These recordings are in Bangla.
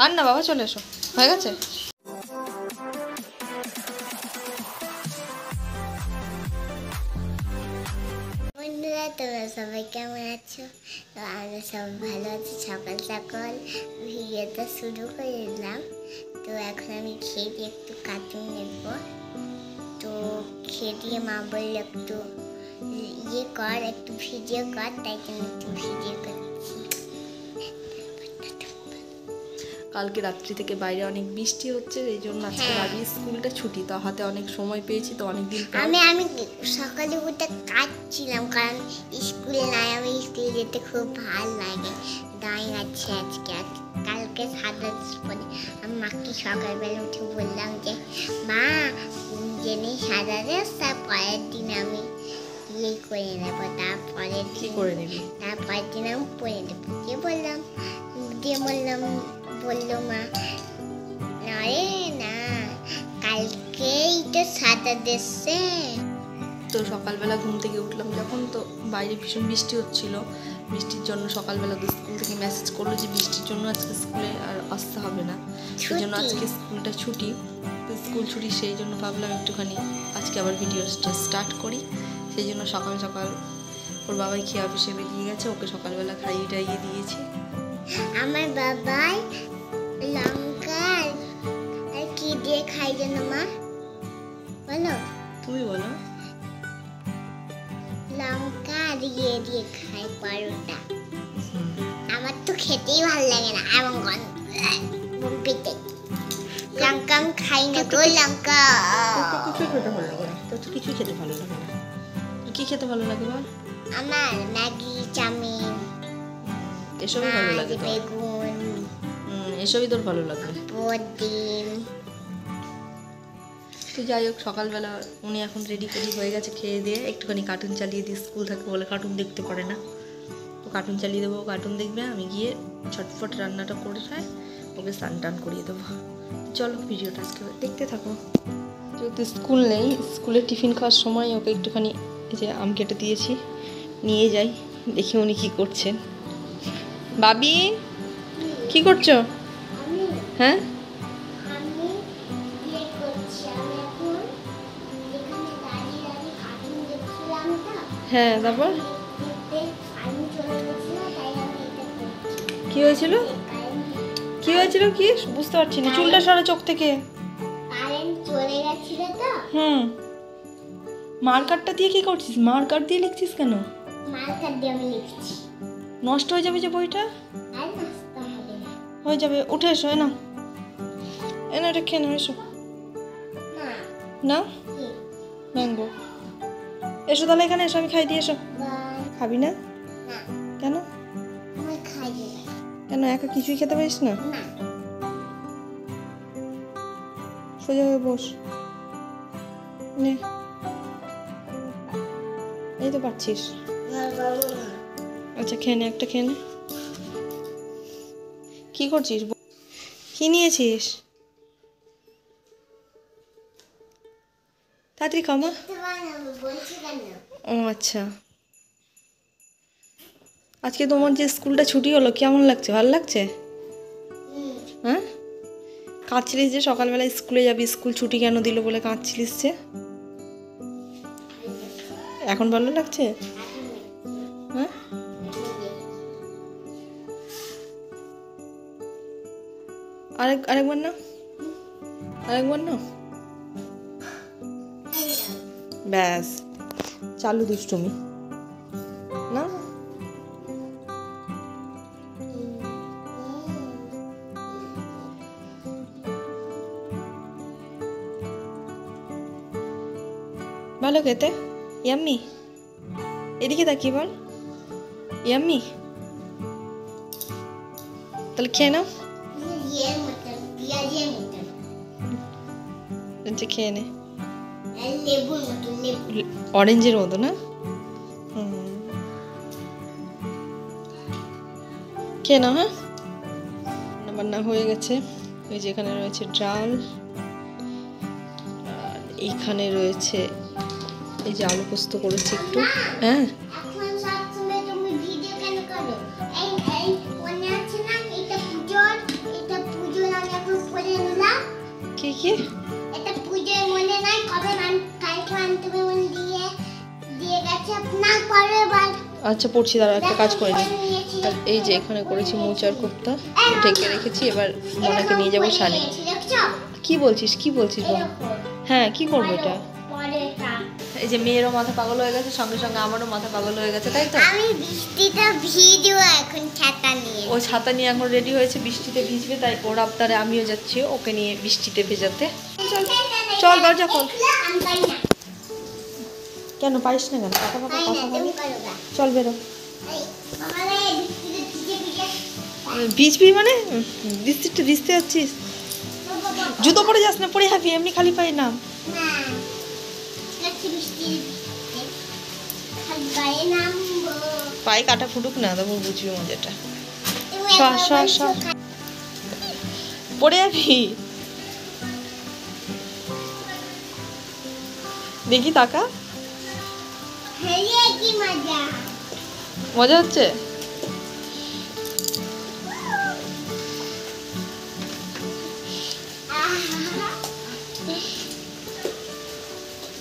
আর না বাবা, চলে এসো, হয়ে গেছে। বন্ধুরা, তোমরা সবাই কেমন আছো? তো আমরা সব ভালো আছি। সকাল সকাল ভিডিওটা শুরু করে দিলাম। তো এখন আমি খেয়ে দিয়ে একটু কার্টুন দেখবো। তো খেয়ে দিয়ে মা বললো একটু ইয়ে কর, একটু ভিডিও কর, তাই জন্য একটু ভিডিও করছি। কালকে রাত্রি থেকে বাইরে অনেক বৃষ্টি হচ্ছে, এই জন্য আজকে বাড়ি স্কুলটা ছুটি, তো হাতে অনেক সময় পেয়েছি, তো অনেকদিন পর আমি সকালে উঠে কাটছিলাম, কারণ স্কুল নাই, আমি স্কুলে যেতে খুব ভালো লাগে। ড্রয়িং আছে আজকে, কালকে সাদা পরে আমি মাকে সকালবেলা উঠে বললাম যে মা জেনে সাদা ড্রেস, তার পরের দিন আমি ইয়ে করে নেবো, তারপরের দিন করে নিবি, তারপরের দিন আমি পরে নেবো দিয়ে বললাম, বললো মা না রে না, কালকেই তো সাদা ড্রেসে। তো সকালবেলা ঘুম থেকে উঠলাম যখন, তো বাইরে ভীষণ বৃষ্টি হচ্ছিল। বৃষ্টির জন্য সকালবেলা তো স্কুল থেকে মেসেজ করলো যে বৃষ্টির জন্য আজকে স্কুলে আর আসতে হবে না, সেই জন্য আজকে স্কুলটা ছুটি। তো স্কুল ছুটি, সেই জন্য ভাবলাম একটুখানি আজকে আবার ভিডিওটা স্টার্ট করি। সেই জন্য সকাল সকাল ওর বাবাই খেয়ে অফিসে বেরিয়ে গেছে, ওকে সকালবেলা খাইয়ে টাইয়ে দিয়েছি। আমার বাবাই লঙ্কা আর কি দিয়ে খাই যেন মা, বলো তুমি বলো। লঙ্কা আর ইয়ে দিয়ে খাই পরোটা। আমার তো খেতেই ভালো লাগে না, এমন পেটে লঙ্কা আমি খাই না গো, লঙ্কা কিছুই খেতে ভালো লাগে না, তোর তো কিছুই খেতে ভালো লাগে না। কি খেতে ভালো লাগে বল? আমার ম্যাগি, চাউমিন, এসবই ভালো লাগে, বেগুন, এসবই তোর ভালো লাগে। ডিম। তো যাই হোক, সকালবেলা উনি এখন রেডি হয়ে গেছে, খেয়ে দিয়ে একটুখানি কার্টুন চালিয়ে দিই, স্কুল থাকে বলে কার্টুন দেখতে পারে না, তো কার্টুন চালিয়ে দেবো, কার্টুন দেখবে, আমি গিয়ে ছটফট রান্নাটা করে খাই, ওকে স্নান টান করিয়ে দেবো। চলো ভিডিওটা আজকে দেখতে থাকো। যেহেতু স্কুল নেই, স্কুলে টিফিন খাওয়ার সময় ওকে একটুখানি এই যে আম কেটে দিয়েছি, নিয়ে যাই, দেখি উনি কী করছেন। বাবি কি করছো? হ্যাঁ হ্যাঁ, তারপর কি হয়েছিল? কি হয়েছিল? কি বুঝতে পারছি না, চুলটা সরা চোখ থেকে। হুম, মার্কারটা দিয়ে কি করছিস? মার্কার দিয়ে লিখছিস কেন? মার্কার দিয়ে আমি লিখছি। নষ্ট হয়ে যাবে যে বইটা। আর নষ্ট হবে না, হয়ে যাবে, উঠে এসো, এনা এনা, এটা খেয়ে নাও, এসো। না ম্যাঙ্গো, এসো তাহলে এখানে এসো, আমি খাই দিয়ে এসো। খাবি না? কেন? কেন একা কিছুই খেতে পারিস না? সোজা হয়ে বস, নে, এই তো পাচ্ছিস। আচ্ছা খেয়ে নে, একটা খেয়ে নে। কি করছিস? কি নিয়েছিস? তাড়াতাড়ি খাও মা। ও আচ্ছা, আজকে তোমার যে স্কুলটা ছুটি হলো, কেমন লাগছে? ভালো লাগছে? হ্যাঁ, কাঁদছিলিস যে সকালবেলা স্কুলে যাবি, স্কুল ছুটি কেন দিল বলে কাঁদছিলিস যে, এখন ভালো লাগছে? হ্যাঁ, আরেকবার না, আরেকবার না, ব্যাস চালু দুষ্টুমি না। ভালো খেতে, ইয়াম্মি, এদিকে তাকিয়ে বল, ইয়াম্মি, তাহলে খেয়ে নাও, খেয়ে নে, অরেঞ্জের মতো না, খেয়ে নাও। হ্যাঁ, রান্না হয়ে গেছে, ওই যে এখানে রয়েছে ডাল, আর এইখানে রয়েছে এই যে আলু পোস্ত করেছি একটু। হ্যাঁ, আচ্ছা পড়ছি, দাঁড়া একটা কাজ করে নিই। আর এই যে এখানে করেছি মোচার কোপ্তা, ঢেকে রেখেছি। এবার মনাকে নিয়ে যাবো সানে। কি বলছিস বল? হ্যাঁ কি করবো এটা? এই যে মেয়েরও মাথা পাগল হয়ে গেছে, সঙ্গে সঙ্গে আমারও মাথা পাগল হয়ে গেছে, তাই তো? আমি বৃষ্টিটা ভিজবো এখন ছাতা নিয়ে। ও ছাতা নিয়ে এখন রেডি হয়েছে, বৃষ্টিতে ভিজবে, তাই ওর আবদারে আমিও যাচ্ছি ওকে নিয়ে বৃষ্টিতে ভেজাতে। চল দরজা খোল। আমি পারি না। কেন পারিস না কেন? পাকা পাকা পারি না, কথা তুমি বলে। পারো না। চল বেরো। এই, বাবারে, বৃষ্টিতে ভিজে ভিজে। ভিজবি মানে বৃষ্টিতে ভিজতে যাচ্ছিস? জুতো পরে যাস না, পরে যাবি, এমনি খালি পায়ে নাম। না, যাচ্ছি বৃষ্টির ভিজতে। খালি পায়ে নামবো। পায়ে কাটা ফুটুক না, তবু বুঝবি মজাটা। তুমি সর, একবার সর, বলছো, সর। পরে যাবি। দেখি তাকা, হেরে কি মজা। মজা হচ্ছে? আহা।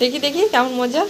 দেখি কেমন মজা।